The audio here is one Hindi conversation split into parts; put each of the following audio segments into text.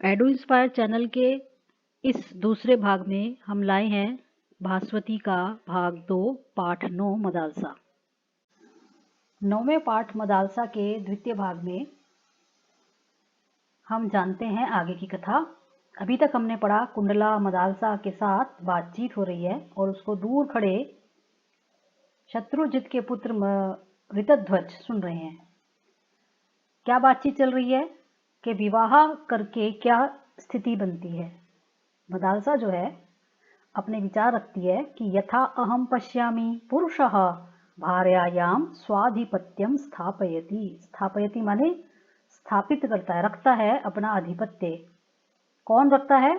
एडू इंस्पायर चैनल के इस दूसरे भाग में हम लाए हैं भास्वती का भाग 2 पाठ 9 मदालसा। 9वें पाठ मदालसा के द्वितीय भाग में हम जानते हैं आगे की कथा। अभी तक हमने पढ़ा कुंडला मदालसा के साथ बातचीत हो रही है और उसको दूर खड़े शत्रुजित के पुत्र ऋतध्वज सुन रहे हैं। क्या बातचीत चल रही है कि विवाह करके क्या स्थिति बनती है। मदालसा जो है अपने विचार रखती है कि यथा अहम पश्यामि पुरुषः भार्यायां स्वाधिपत्यम स्थापयति। स्थापयति माने स्थापित करता है, रखता है अपना अधिपत्य। कौन रखता है?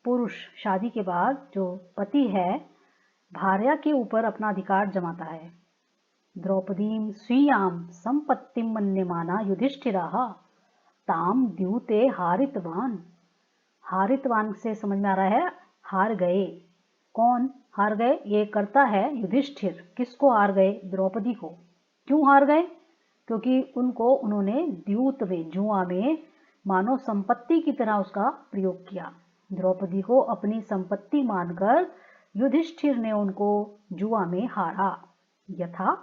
पुरुष शादी के बाद जो पति है भार्या के ऊपर अपना अधिकार जमाता है। द्रौपदीं स्वीयां संपत्तिं मन्यमाना युधिष्ठिरः ताम द्यूते हारितवान। हारितवान से समझ में आ रहा है हार गए। कौन हार गए? ये करता है युधिष्ठिर। किसको हार गए? द्रौपदी को। क्यों हार गए? क्योंकि उन्होंने द्यूत में, जुआ में मानो संपत्ति की तरह उसका प्रयोग किया। द्रौपदी को अपनी संपत्ति मानकर युधिष्ठिर ने उनको जुआ में हारा। यथा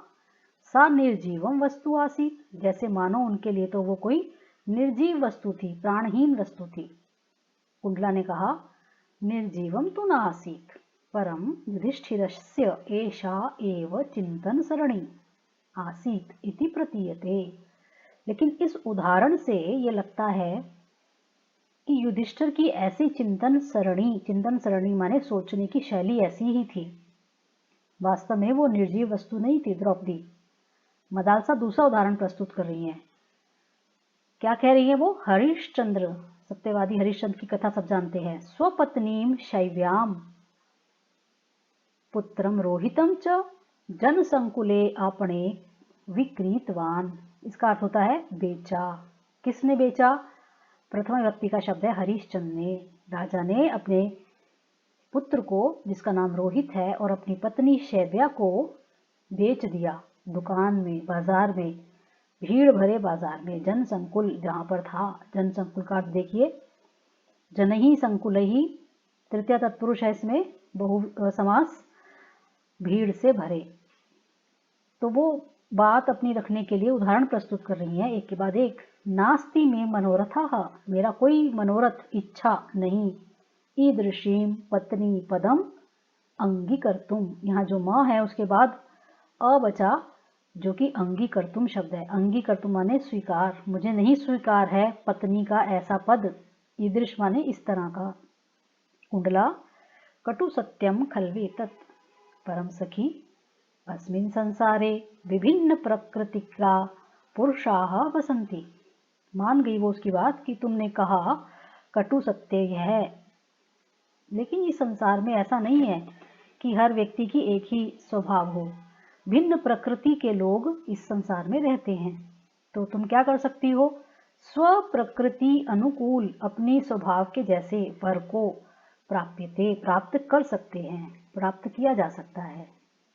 सा निर्जीवम वस्तु आसीत, जैसे मानो उनके लिए तो वो कोई निर्जीव वस्तु थी, प्राणहीन वस्तु थी। कुंडला ने कहा निर्जीवम तो न आसीत परम युधिष्ठिरस्य एषा एव चिंतन सरणी आसीत इति प्रतीयते। लेकिन इस उदाहरण से ये लगता है कि युधिष्ठिर की ऐसी चिंतन सरणी माने सोचने की शैली ऐसी ही थी। वास्तव में वो निर्जीव वस्तु नहीं थी द्रौपदी। मदालसा दूसरा उदाहरण प्रस्तुत कर रही है। क्या कह रही है वो? हरिश्चंद्र, सत्यवादी हरिश्चंद्र की कथा सब जानते हैं। स्वपत्नीम शैव्याम पुत्रम रोहितम च जनसंकुले आपणे विक्रीतवान। इसका अर्थ होता है बेचा। किसने बेचा? प्रथम व्यक्ति का शब्द है हरिश्चंद्र ने। राजा ने अपने पुत्र को जिसका नाम रोहित है और अपनी पत्नी शैव्या को बेच दिया। दुकान में, बाजार में, भीड़ भरे बाजार में, जनसंकुल जहाँ पर था। जनसंकुल का अर्थ देखिए, जनही संकुलही, तृतीय तत्पुरुष है इसमें, बहु समास, भीड़ से भरे। तो वो बात अपनी रखने के लिए उदाहरण प्रस्तुत कर रही हैं एक के बाद एक। नास्ति में मनोरथः, मेरा कोई मनोरथ इच्छा नहीं। ईदृशीम पत्नी पदम अंगीकर्तुम, यहाँ जो माँ है उसके बाद अ बचा जो कि अंगीकर्तुम शब्द है। अंगीकर्तुम माने स्वीकार, मुझे नहीं स्वीकार है पत्नी का ऐसा पद। ईदृश माने इस तरह का। कुंडला कटु सत्यम खल्वेतत् परम सखी अस्मिन् संसारे विभिन्न प्रकृतिका पुरुषाः वसन्ति। मान गई वो उसकी बात कि तुमने कहा कटु सत्य है, लेकिन इस संसार में ऐसा नहीं है कि हर व्यक्ति की एक ही स्वभाव हो। भिन्न प्रकृति के लोग इस संसार में रहते हैं। तो तुम क्या कर सकती हो? स्व प्रकृति अनुकूल अपनी स्वभाव के जैसे वर को प्राप्त कर सकते हैं, प्राप्त किया जा सकता है।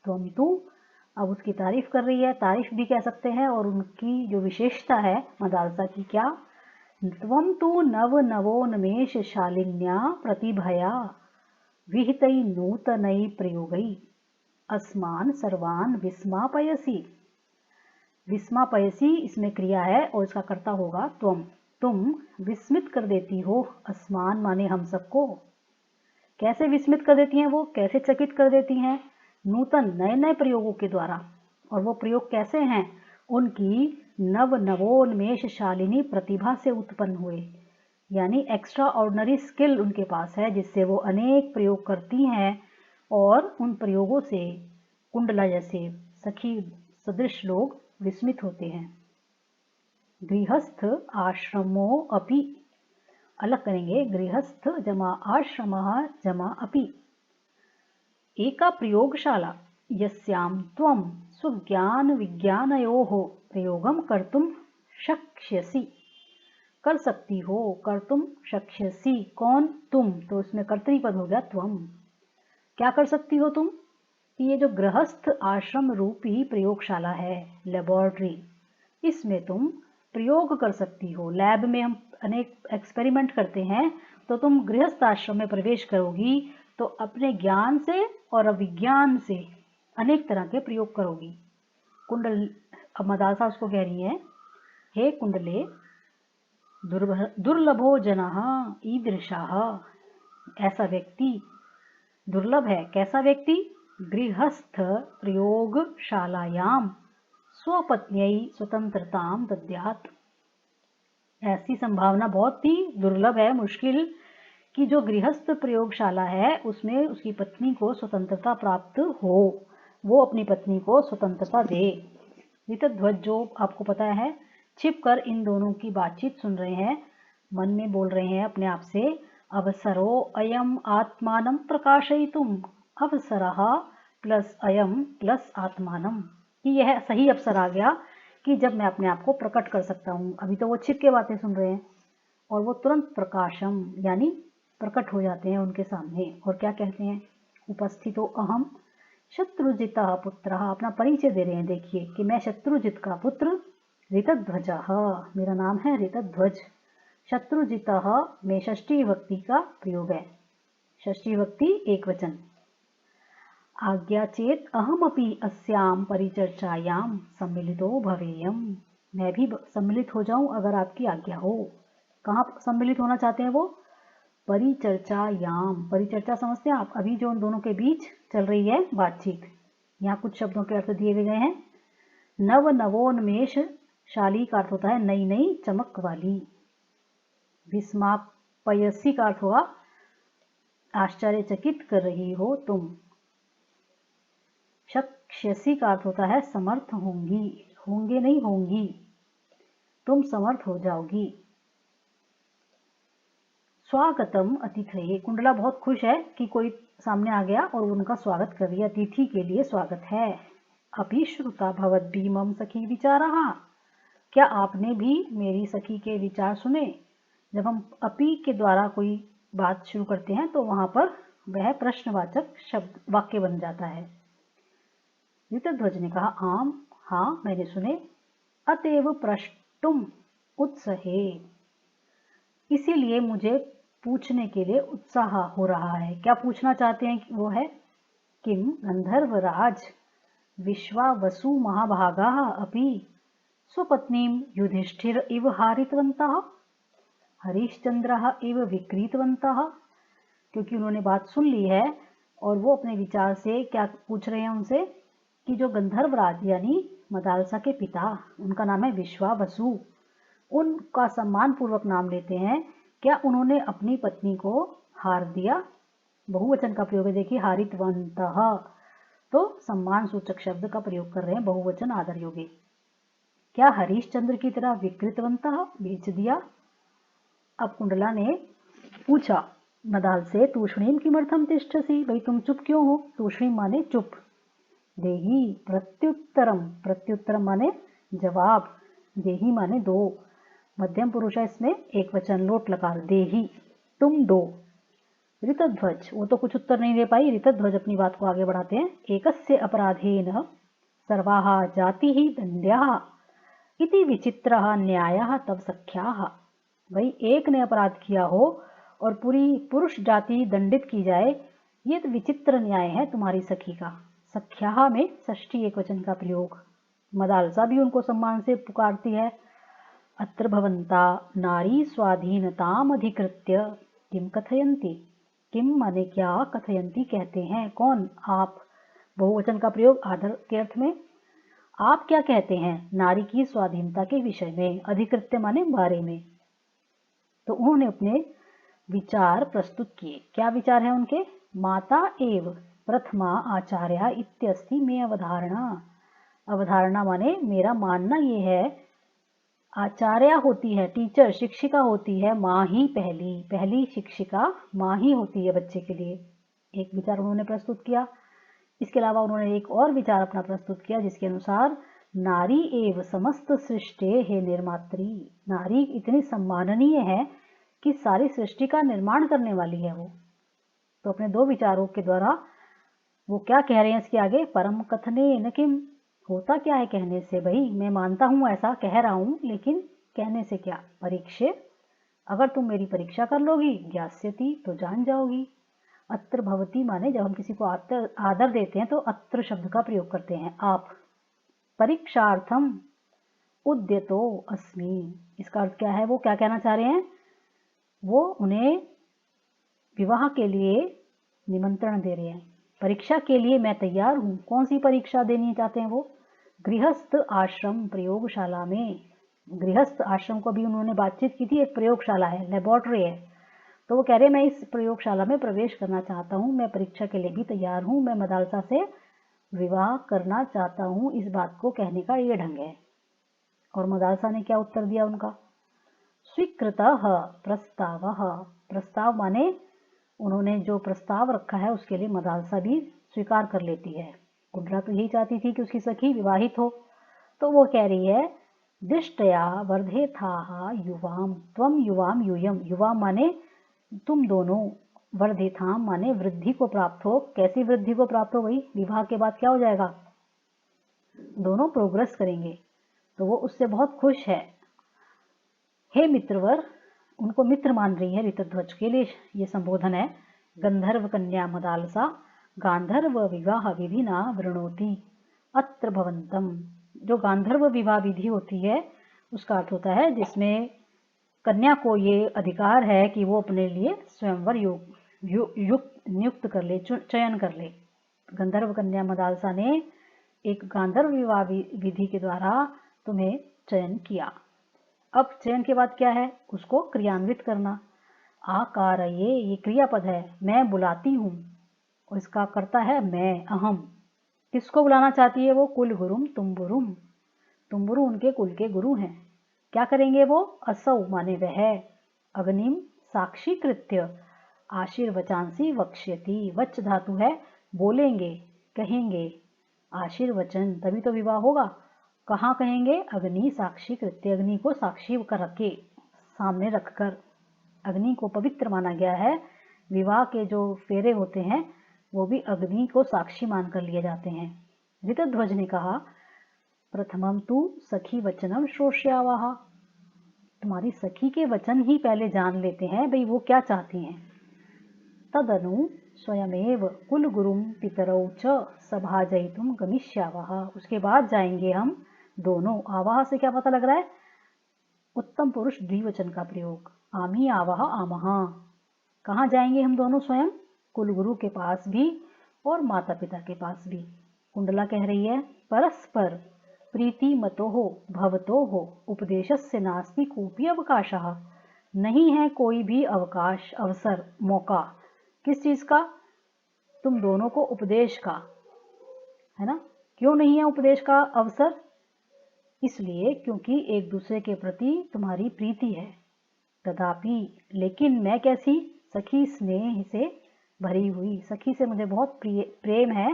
तू अब उसकी तारीफ कर रही है, तारीफ भी कह सकते हैं। और उनकी जो विशेषता है मदालसा की, क्या? त्वं तु नव नवोन्मेष शालिन्या प्रतिभया विहितै नूतनै प्रयोगै अस्मान सर्वान विस्मापयसी। विस्मापयसी इसमें क्रिया है और इसका कर्ता होगा त्वम। तुम विस्मित कर देती हो अस्मान माने हम सबको। कैसे विस्मित कर देती हैं वो? कैसे चकित कर देती हैं? नूतन नए नए प्रयोगों के द्वारा। और वो प्रयोग कैसे हैं? उनकी नव नवोन्मेष शालिनी प्रतिभा से उत्पन्न हुए, यानी एक्स्ट्रा ऑर्डिनरी स्किल उनके पास है जिससे वो अनेक प्रयोग करती हैं। और उन प्रयोगों से कुंडला जैसे सखी सदृश लोग विस्मित होते हैं। गृहस्थ आश्रमो अपि, अलग करेंगे, गृहस्थ जमा आश्रमः जमा अपि एका प्रयोगशाला यस्यां त्वं स्वज्ञान विज्ञानयोः प्रयोगं कर्तुं शक्ष्यसि। कर सकती हो, कर्तुम शक्ष्यसि। कौन? तुम। तो इसमें कर्तृपद हो गया त्वम। क्या कर सकती हो तुम? कि ये जो गृहस्थ आश्रम रूपी प्रयोगशाला है, लेबोरेटरी, इसमें तुम प्रयोग कर सकती हो। लैब में हम अनेक एक्सपेरिमेंट करते हैं, तो तुम गृहस्थ आश्रम में प्रवेश करोगी तो अपने ज्ञान से और अविज्ञान से अनेक तरह के प्रयोग करोगी। कुंडल, अब मदालसा उसको कह रही है, हे कुंडले दुर्लभो जनः ईदृशः, ऐसा व्यक्ति दुर्लभ है। कैसा व्यक्ति? गृहस्थ प्रयोगशालायाम स्वपत्न्यै स्वतंत्रताम दद्यात्। ऐसी संभावना बहुत ही दुर्लभ है, मुश्किल, कि जो गृहस्थ प्रयोगशाला है उसमें उसकी पत्नी को स्वतंत्रता प्राप्त हो, वो अपनी पत्नी को स्वतंत्रता दे। ऋतध्वज, जो आपको पता है, छिपकर इन दोनों की बातचीत सुन रहे हैं, मन में बोल रहे हैं अपने आप से, अवसरो अयम आत्मानं प्रकाशयितुम, अवसरः प्लस अयम प्लस आत्मानं, कि यह सही अवसर आ गया कि जब मैं अपने आप को प्रकट कर सकता हूँ। अभी तो वो छिप के बातें सुन रहे हैं और वो तुरंत प्रकाशम यानी प्रकट हो जाते हैं उनके सामने। और क्या कहते हैं? उपस्थितो अहम शत्रुजितः पुत्रः, अपना परिचय दे रहे हैं। देखिए कि मैं शत्रुजित का पुत्र ऋतध्वजः, मेरा नाम है ऋतध्वज। शत्रुजितः में षष्ठी विभक्ति का प्रयोग है, षष्ठी विभक्ति एक वचन। आज्ञा चेत अहमपि अस्याम परिचर्चायां सम्मिलितो भवेयम, मैं भी सम्मिलित हो जाऊं अगर आपकी आज्ञा हो। कहाँ सम्मिलित होना चाहते हैं वो? परिचर्चायाम, परिचर्चा समझते हैं आप? अभी जो उन दोनों के बीच चल रही है बातचीत। यहाँ कुछ शब्दों के अर्थ दिए गए हैं। नव नवोन्मेष शाली का अर्थ होता है नई नई चमक वाली। विस्मापयसी का अर्थ होगा आश्चर्यचकित कर रही हो तुम। शक्ष्यसी का अर्थ होता है समर्थ होंगी, होंगे नहीं होंगी, तुम समर्थ हो जाओगी। स्वागतम अतिथये, कुंडला बहुत खुश है कि कोई सामने आ गया और उनका स्वागत कर रही है, अतिथि के लिए स्वागत है। अपि श्रुता भवद्भिः मम सखी विचारः, क्या आपने भी मेरी सखी के विचार सुने? जब हम अपि के द्वारा कोई बात शुरू करते हैं तो वहां पर वह प्रश्नवाचक शब्द वाक्य बन जाता है। ऋतध्वज ने कहा, आम, हाँ मैंने सुने। अतएव प्रष्टुम उत्सहे, इसीलिए मुझे पूछने के लिए उत्साह हो रहा है। क्या पूछना चाहते हैं? वो है किम गंधर्वराज विश्वावसु महाभागाः अपि स्वपत्नीं युधिष्ठिर इव हारितवन्तः हरिश्चंद्रः इव विक्रीतवन्तः, क्योंकि उन्होंने बात सुन ली है और वो अपने विचार से क्या पूछ रहे हैं उनसे कि जो गंधर्वराज यानी मदालसा के पिता, उनका नाम है विश्वावसु, उनका सम्मान पूर्वक नाम लेते हैं। क्या उन्होंने अपनी पत्नी को हार दिया? बहुवचन का प्रयोग है, देखिए हारितवन्तः, तो सम्मान सूचक शब्द का प्रयोग कर रहे हैं, बहुवचन आदर योगी। क्या हरिश्चंद्र की तरह विकृतवन्तः, बेच दिया? अब कुंडला ने पूछा मदाल से, तूष्णीम किमर्थम तिष्ठसि, भाई तुम चुप क्यों हो? तूष्णीम माने चुप। देही प्रत्युत्तरम, प्रत्युत्तरम माने जवाब, देही माने दो, मध्यम पुरुष है, इसमें एक वचन लोट लकार, देही तुम दो। ऋतध्वज, वो तो कुछ उत्तर नहीं दे पाई। ऋतध्वज अपनी बात को आगे बढ़ाते हैं। एकस्य अपराधेन सर्वाः जातिः दंड्याः इति विचित्रः न्यायः तव सख्याः, भाई एक ने अपराध किया हो और पूरी पुरुष जाति दंडित की जाए, ये तो विचित्र न्याय है तुम्हारी सखी का। सख्याः में षष्ठी एक वचन का प्रयोग। मदालसा भी उनको सम्मान से पुकारती है। अत्र भवन्ता नारी स्वाधीनताम अधिकृत्य किम कथयन्ति, किम माने क्या, कथयन्ति कहते हैं, कौन? आप, बहुवचन का प्रयोग आदर के अर्थ में। आप क्या कहते हैं नारी की स्वाधीनता के विषय में? अधिकृत्य माने बारे में। तो उन्होंने अपने विचार प्रस्तुत किए। क्या विचार है उनके? माता एव प्रथमा आचार्य इत्यस्ति में अवधारणा। अवधारणा माने मेरा मानना ये है, आचार्य होती है, टीचर, शिक्षिका होती है माँ ही, पहली शिक्षिका माँ ही होती है बच्चे के लिए। एक विचार उन्होंने प्रस्तुत किया। इसके अलावा उन्होंने एक और विचार अपना प्रस्तुत किया जिसके अनुसार नारी एव समस्त सृष्टि है निर्मात्री, नारी इतनी सम्माननीय है कि सारी सृष्टि का निर्माण करने वाली है वो। तो अपने दो विचारों के द्वारा वो क्या कह रहे हैं इसके आगे, परम कथने न किम, होता क्या है कहने से, भाई मैं मानता हूँ ऐसा कह रहा हूँ लेकिन कहने से क्या। परीक्षे अगर तुम मेरी परीक्षा कर लोगी, ज्ञास्यति, तो जान जाओगी। अत्र भवती माने जब हम किसी को आदर देते हैं तो अत्र शब्द का प्रयोग करते हैं, आप। परीक्षार्थम उद्यतो अस्मि, इसका अर्थ क्या है, वो क्या कहना चाह रहे हैं, वो उन्हें विवाह के लिए निमंत्रण दे रहे हैं। परीक्षा के लिए मैं तैयार हूँ। कौन सी परीक्षा देनी चाहते हैं वो? गृहस्थ आश्रम प्रयोगशाला में। गृहस्थ आश्रम को भी उन्होंने बातचीत की थी, एक प्रयोगशाला है, लेबोरेटरी है, तो वो कह रहे हैं मैं इस प्रयोगशाला में प्रवेश करना चाहता हूँ, मैं परीक्षा के लिए भी तैयार हूँ, मैं मदालसा से विवाह करना चाहता हूँ। इस बात को कहने का ये ढंग है। और मदालसा ने क्या उत्तर दिया उनका? स्वीकृतः प्रस्तावः, प्रस्ताव माने उन्होंने जो प्रस्ताव रखा है उसके लिए मदालसा भी स्वीकार कर लेती है। कुंडला तो यही चाहती थी कि उसकी सखी विवाहित हो, तो वो कह रही है दिष्टया वर्धेथाः युवाम त्वम युवाम यूयम, युवा माने तुम दोनों, वर्धेथाम माने वृद्धि को प्राप्त हो। कैसी वृद्धि को प्राप्त हो? वही विवाह के बाद क्या हो जाएगा, दोनों प्रोग्रेस करेंगे। तो वो उससे बहुत खुश है। हे मित्रवर, उनको मित्र मान रही है। ऋतध्वज के लिए ये संबोधन है। गंधर्व कन्या मदालसा गांधर्व विवाह विधि ना वृणोति अत्र भवंतम। जो गांधर्व विवाह विधि होती है उसका अर्थ होता है जिसमें कन्या को ये अधिकार है कि वो अपने लिए स्वयंवर नियुक्त कर ले, चयन कर ले। गंधर्व कन्या मदालसा ने एक गांधर्व विवाह विधि के द्वारा तुम्हें चयन किया। अब चयन के बाद क्या है, उसको क्रियान्वित करना। आकार ये क्रियापद है, मैं बुलाती हूँ, और इसका करता है मैं, अहम। किसको बुलाना चाहती है वो? कुल गुरुम तुम्बुरुम, तुम्बुरु उनके कुल के गुरु हैं। क्या करेंगे वो? असौ माने वह, अग्निम साक्षीकृत्य आशीर्वचांसी वक्ष्यति, वच धातु है बोलेंगे, कहेंगे, आशीर्वचन, तभी तो विवाह होगा। कहाँ कहेंगे? अग्नि साक्षी कृत्य, अग्नि को साक्षी कर के सामने रखकर। अग्नि को पवित्र माना गया है। विवाह के जो फेरे होते हैं वो भी अग्नि को साक्षी मानकर लिए जाते हैं। ऋतध्वज ने कहा प्रथमम तू सखी वचनम श्रोष्यावाह, तुम्हारी सखी के वचन ही पहले जान लेते हैं भाई वो क्या चाहती हैं। तदनु स्वयमेव कुल गुरुम पितरौ च सभाजयितुम गमिष्यावः, उसके बाद जाएंगे हम दोनों। आवाह से क्या पता लग रहा है? उत्तम पुरुष द्विवचन का प्रयोग। आमी आवाह आमह, कहाँ जाएंगे हम दोनों? स्वयं कुलगुरु के पास भी और माता पिता के पास भी। कुंडला कह रही है परस्पर प्रीति मतो हो भवतो हो उपदेशस्य नास्ति कोपि अवकाशः, नहीं है कोई भी अवकाश, अवसर, मौका। किस चीज का? तुम दोनों को उपदेश का, है ना। क्यों नहीं है उपदेश का अवसर? इसलिए क्योंकि एक दूसरे के प्रति तुम्हारी प्रीति है। तथापि लेकिन मैं कैसी? सखी स्नेह से भरी हुई, सखी से मुझे बहुत प्रेम है।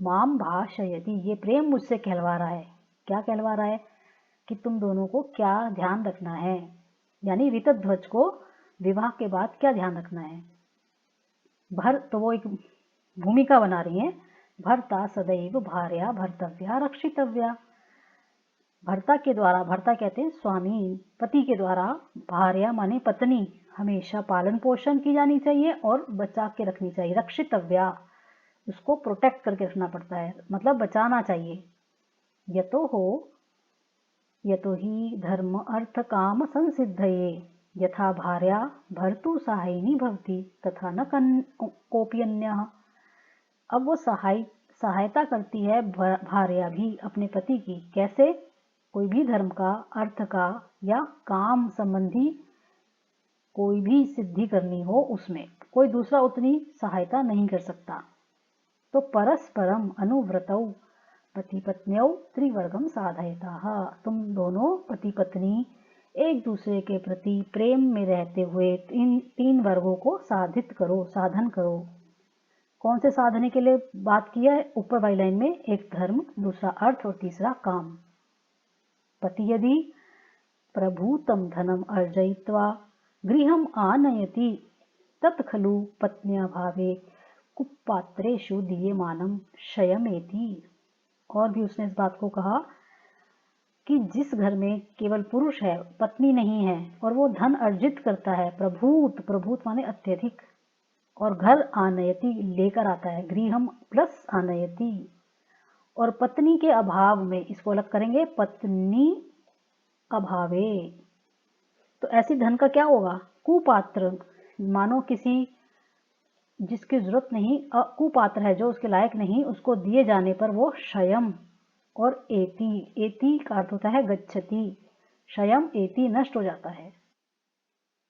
माम भाषयति, ये प्रेम मुझसे कहलवा रहा है। क्या कहलवा रहा है? कि तुम दोनों को क्या ध्यान रखना है, यानी ऋतध्वज को विवाह के बाद क्या ध्यान रखना है। तो वो एक भूमिका बना रही है। भर्ता सदैव भार्या भर्तव्या रक्षितव्या, भर्ता के द्वारा, भर्ता कहते हैं स्वामी, पति के द्वारा, भार्या माने पत्नी, हमेशा पालन पोषण की जानी चाहिए और बचा के रखनी चाहिए। रक्षितव्या, उसको प्रोटेक्ट करके रखना पड़ता है, मतलब बचाना चाहिए। यतो ही धर्म अर्थ काम संसिद्धये यथा भार्या भर्तु सहायिनी भवति तथा न कोऽपि अन्यः। अब वो सहायता करती है भार्या भी अपने पति की। कैसे? कोई भी धर्म का, अर्थ का या काम संबंधी कोई भी सिद्धि करनी हो, उसमें कोई दूसरा उतनी सहायता नहीं कर सकता। तो परस्परम अनुव्रतौ पति पत्न्यौ त्रिवर्गम साधयताः, तुम दोनों पति पत्नी एक दूसरे के प्रति प्रेम में रहते हुए तीन वर्गों को साधित करो, साधन करो। कौन से साधने के लिए बात किया है? ऊपर वाली लाइन में एक धर्म, दूसरा अर्थ और तीसरा काम। पति यदि प्रभूतम धनम अर्जयित्वा गृहम आनयति तत् खलु पत्न्या भावे कुपात्रेषु दीयमानम शयमेति। और भी उसने इस बात को कहा कि जिस घर में केवल पुरुष है, पत्नी नहीं है, और वो धन अर्जित करता है, प्रभूत माने अत्यधिक, और घर आनयति लेकर आता है, गृहम प्लस आनयति, और पत्नी के अभाव में, इसको अलग करेंगे, पत्नी अभावे, तो ऐसी धन का क्या होगा, कुपात्र, मानो किसी जिसकी जरूरत नहीं, कुपात्र है, जो उसके लायक नहीं, उसको दिए जाने पर वो क्षयम और एति का अर्थ होता है गच्छति, क्षयम एति नष्ट हो जाता है।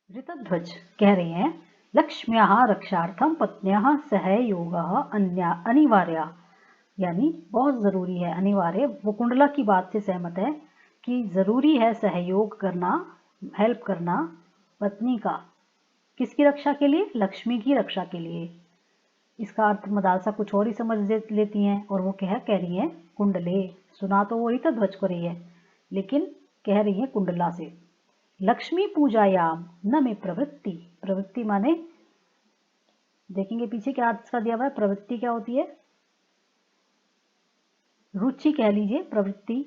ऋतध्वज कह रहे हैं लक्ष्म्याः रक्षार्थम पत्न्याः सहयोगः अनिवार्य, यानी बहुत जरूरी है, अनिवार्य। वो कुंडला की बात से सहमत है कि जरूरी है सहयोग करना, हेल्प करना पत्नी का, किसकी रक्षा के लिए, लक्ष्मी की रक्षा के लिए। इसका अर्थ मदालसा कुछ और ही समझ लेती हैं, और वो कह रही हैं कुंडले, सुना तो वो ऋतध्वज को रही है, लेकिन कह रही है कुंडला से। लक्ष्मी पूजायाम न में प्रवृत्ति, प्रवृत्ति माने देखेंगे पीछे क्या अर्थ का दिया हुआ है, प्रवृत्ति क्या होती है, रुचि कह लीजिए, प्रवृत्ति,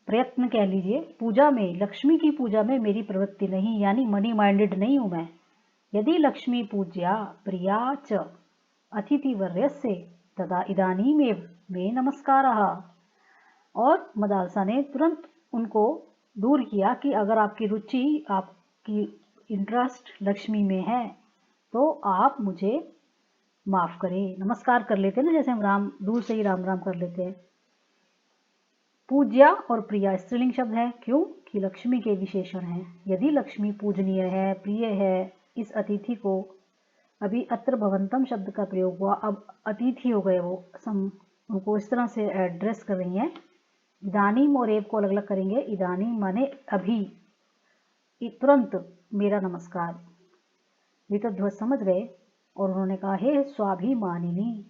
प्रयत्न कह लीजिए। पूजा में, लक्ष्मी की पूजा में मेरी प्रवृत्ति नहीं, यानी मनी माइंडेड नहीं हूं मैं। यदि लक्ष्मी पूज्या प्रिया च अतिथिवर्यस्य तदा इदानीमेव मे नमस्कारः, और मदालसा ने तुरंत उनको दूर किया कि अगर आपकी रुचि, आपकी इंटरेस्ट लक्ष्मी में है तो आप मुझे माफ करें, नमस्कार कर लेते हैं ना, जैसे हम राम दूर से ही राम राम कर लेते हैं। पूज्या और प्रिया स्त्रीलिंग शब्द है, क्यों कि लक्ष्मी के विशेषण हैं। यदि लक्ष्मी पूजनीय है, प्रिय है, इस अतिथि को, अभी अत्र भवंतम शब्द का प्रयोग हुआ, अब अतिथि हो गए वो, उनको इस तरह से एड्रेस कर रही हैं। इदानीम और एव को अलग अलग करेंगे, इदानीम माने अभी, तुरंत मेरा नमस्कार। ऋतध्वज समझ गए और उन्होंने कहा, हे स्वाभिमानिनी,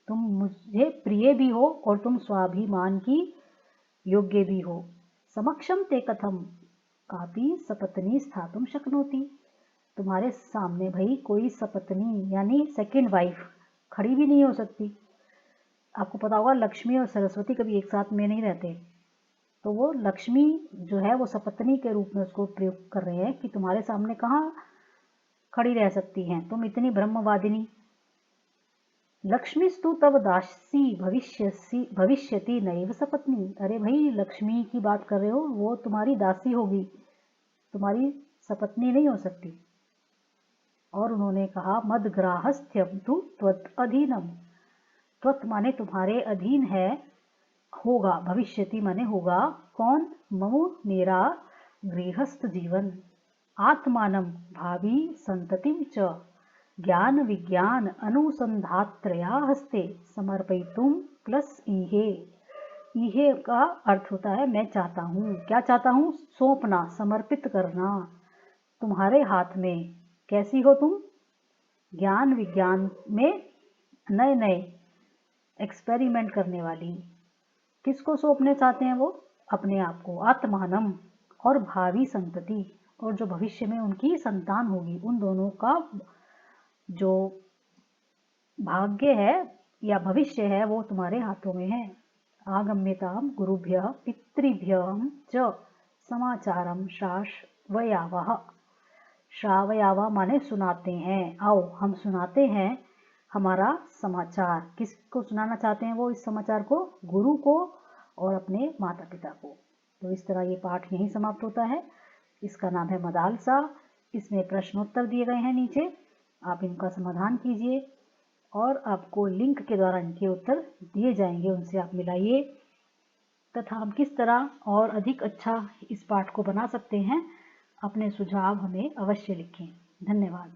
तुम मुझे प्रिय भी हो और तुम स्वाभिमान की योग्य भी हो। समक्षम ते कथम कापि सपत्नी स्थातुम शक्नोति, तुम्हारे सामने भाई कोई सपत्नी यानी सेकंड वाइफ खड़ी भी नहीं हो सकती। आपको पता होगा लक्ष्मी और सरस्वती कभी एक साथ में नहीं रहते, तो वो लक्ष्मी जो है वो सपत्नी के रूप में उसको प्रयोग कर रहे हैं कि तुम्हारे सामने कहाँ खड़ी रह सकती हैं, तुम इतनी ब्रह्मवादिनी। लक्ष्मीस्तु तव दासी भविष्यति नैव सपत्नी, अरे भाई लक्ष्मी की बात कर रहे हो, वो तुम्हारी दासी होगी, तुम्हारी सपत्नी नहीं हो सकती। और उन्होंने कहा मदग्राहस्थ्यम तु त्वत् अधीनम, त्वत् माने तुम्हारे अधीन है, होगा, भविष्यति माने होगा, कौन, मम मेरा, गृहस्थ जीवन, आत्मानम भावी संततिम च ज्ञान विज्ञान अनुसंधात्रया हस्ते समर्पयितुम प्लस इहे, इहे का अर्थ होता है मैं चाहता हूँ, क्या चाहता हूँ, सौंपना, समर्पित करना तुम्हारे हाथ में। कैसी हो तुम, ज्ञान विज्ञान में नए नए एक्सपेरिमेंट करने वाली। किसको सौंपने चाहते हैं वो, अपने आप को, आत्मानम, और भावी संतति, और जो भविष्य में उनकी संतान होगी, उन दोनों का जो भाग्य है या भविष्य है वो तुम्हारे हाथों में है। आगम्यताम गुरुभ्यः पितृभ्यः च समाचारम श्रावयावः, श्रावयावः माने सुनाते हैं, आओ हम सुनाते हैं हमारा समाचार। किसको सुनाना चाहते हैं वो इस समाचार को, गुरु को और अपने माता पिता को। तो इस तरह ये पाठ यहीं समाप्त होता है। इसका नाम है मदालसा, इसमें प्रश्नोत्तर दिए गए हैं नीचे, आप इनका समाधान कीजिए और आपको लिंक के द्वारा इनके उत्तर दिए जाएंगे, उनसे आप मिलाइए तथा हम किस तरह और अधिक अच्छा इस पाठ को बना सकते हैं, अपने सुझाव हमें अवश्य लिखें। धन्यवाद।